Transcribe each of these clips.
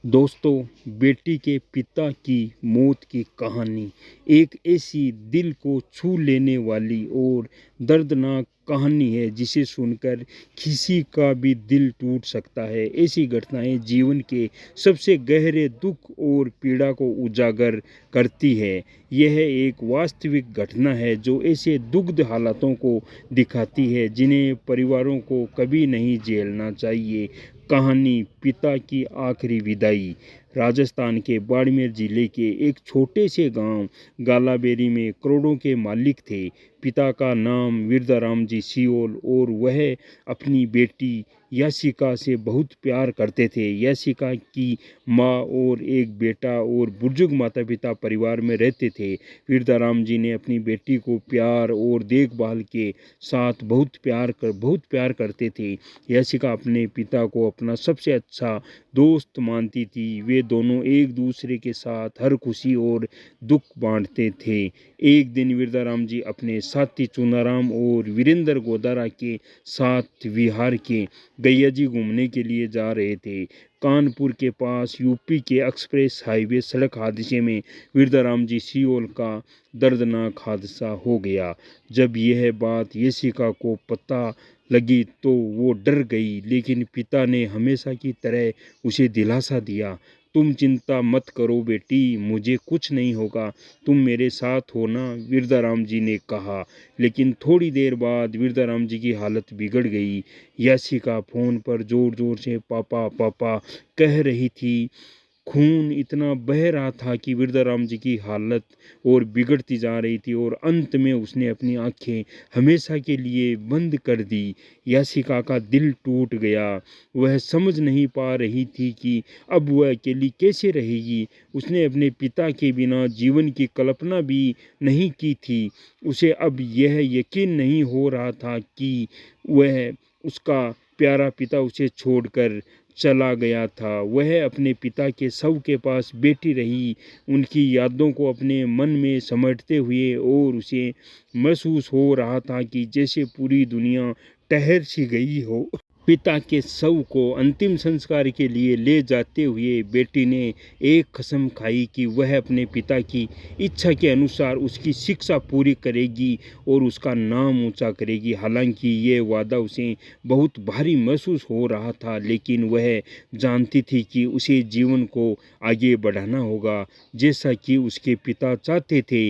दोस्तों, बेटी के पिता की मौत की कहानी एक ऐसी दिल को छू लेने वाली और दर्दनाक कहानी है जिसे सुनकर किसी का भी दिल टूट सकता है। ऐसी घटनाएं जीवन के सबसे गहरे दुख और पीड़ा को उजागर करती है। यह एक वास्तविक घटना है जो ऐसे दुग्ध हालातों को दिखाती है जिन्हें परिवारों को कभी नहीं झेलना चाहिए। कहानी पिता की आखिरी विदाई। राजस्थान के बाड़मेर जिले के एक छोटे से गांव गालाबेरी में करोड़ों के मालिक थे। पिता का नाम विरदाराम जी सियोल और वह अपनी बेटी यासिका से बहुत प्यार करते थे। यासिका की माँ और एक बेटा और बुजुर्ग माता पिता परिवार में रहते थे। विरदाराम जी ने अपनी बेटी को प्यार और देखभाल के साथ बहुत प्यार करते थे। यासिका अपने पिता को अपना सबसे अच्छा दोस्त मानती थी। वे दोनों एक दूसरे के साथ हर खुशी और दुख बांटते थे। एक दिन विरदाराम जी अपने साथी चुनाराम और वीरेंद्र गोदारा के साथ विहार के गैया जी घूमने के लिए जा रहे थे। कानपुर के पास यूपी के एक्सप्रेस हाईवे सड़क हादसे में विरदाराम जी सियोल का दर्दनाक हादसा हो गया। जब यह बात यासिका को पता लगी तो वो डर गई, लेकिन पिता ने हमेशा की तरह उसे दिलासा दिया, तुम चिंता मत करो बेटी, मुझे कुछ नहीं होगा, तुम मेरे साथ हो ना, विरदाराम जी ने कहा। लेकिन थोड़ी देर बाद विरदाराम जी की हालत बिगड़ गई। यासिका फोन पर जोर जोर से पापा पापा कह रही थी। खून इतना बह रहा था कि विरदाराम जी की हालत और बिगड़ती जा रही थी और अंत में उसने अपनी आंखें हमेशा के लिए बंद कर दी। यासिका का दिल टूट गया। वह समझ नहीं पा रही थी कि अब वह अकेली कैसे रहेगी। उसने अपने पिता के बिना जीवन की कल्पना भी नहीं की थी। उसे अब यह यकीन नहीं हो रहा था कि वह उसका प्यारा पिता उसे छोड़कर चला गया था। वह अपने पिता के शव के पास बैठी रही, उनकी यादों को अपने मन में समेटते हुए, और उसे महसूस हो रहा था कि जैसे पूरी दुनिया ठहर सी गई हो। पिता के शव को अंतिम संस्कार के लिए ले जाते हुए बेटी ने एक कसम खाई कि वह अपने पिता की इच्छा के अनुसार उसकी शिक्षा पूरी करेगी और उसका नाम ऊंचा करेगी। हालांकि ये वादा उसे बहुत भारी महसूस हो रहा था, लेकिन वह जानती थी कि उसे जीवन को आगे बढ़ाना होगा जैसा कि उसके पिता चाहते थे।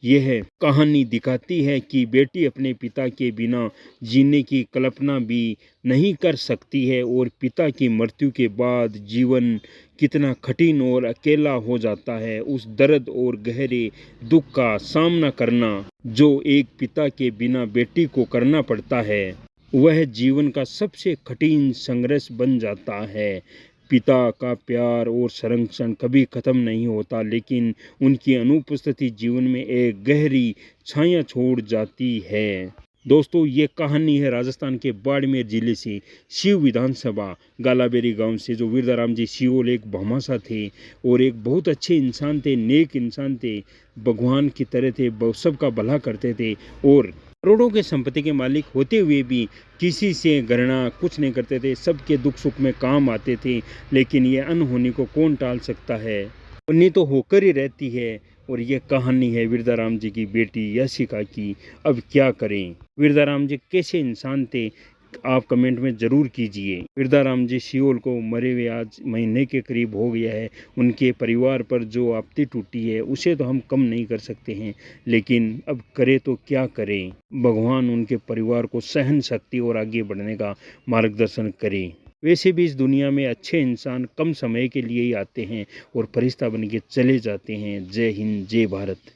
यह कहानी दिखाती है कि बेटी अपने पिता के बिना जीने की कल्पना भी नहीं कर सकती है और पिता की मृत्यु के बाद जीवन कितना कठिन और अकेला हो जाता है। उस दर्द और गहरे दुख का सामना करना जो एक पिता के बिना बेटी को करना पड़ता है, वह जीवन का सबसे कठिन संघर्ष बन जाता है। पिता का प्यार और संरक्षण कभी खत्म नहीं होता, लेकिन उनकी अनुपस्थिति जीवन में एक गहरी छाया छोड़ जाती है। दोस्तों, ये कहानी है राजस्थान के बाड़मेर जिले से शिव विधानसभा गालाबेरी गांव से, जो विरदाराम जी सियोल एक भामाशाह थे और एक बहुत अच्छे इंसान थे, नेक इंसान थे, भगवान की तरह थे, सबका भला करते थे और करोड़ों के संपत्ति के मालिक होते हुए भी किसी से घृणा कुछ नहीं करते थे, सबके दुख सुख में काम आते थे। लेकिन ये अनहोनी को कौन टाल सकता है, उन्हीं तो होकर ही रहती है। और ये कहानी है विरदाराम जी की बेटी यासिका की। अब क्या करें, विरदाराम जी कैसे इंसान थे, आप कमेंट में ज़रूर कीजिए। विरदाराम जी सियोल को मरे हुए आज महीने के करीब हो गया है। उनके परिवार पर जो आपत्ति टूटी है उसे तो हम कम नहीं कर सकते हैं, लेकिन अब करें तो क्या करें। भगवान उनके परिवार को सहन शक्ति और आगे बढ़ने का मार्गदर्शन करें। वैसे भी इस दुनिया में अच्छे इंसान कम समय के लिए ही आते हैं और फरिश्ता बन के चले जाते हैं। जय हिंद, जय भारत।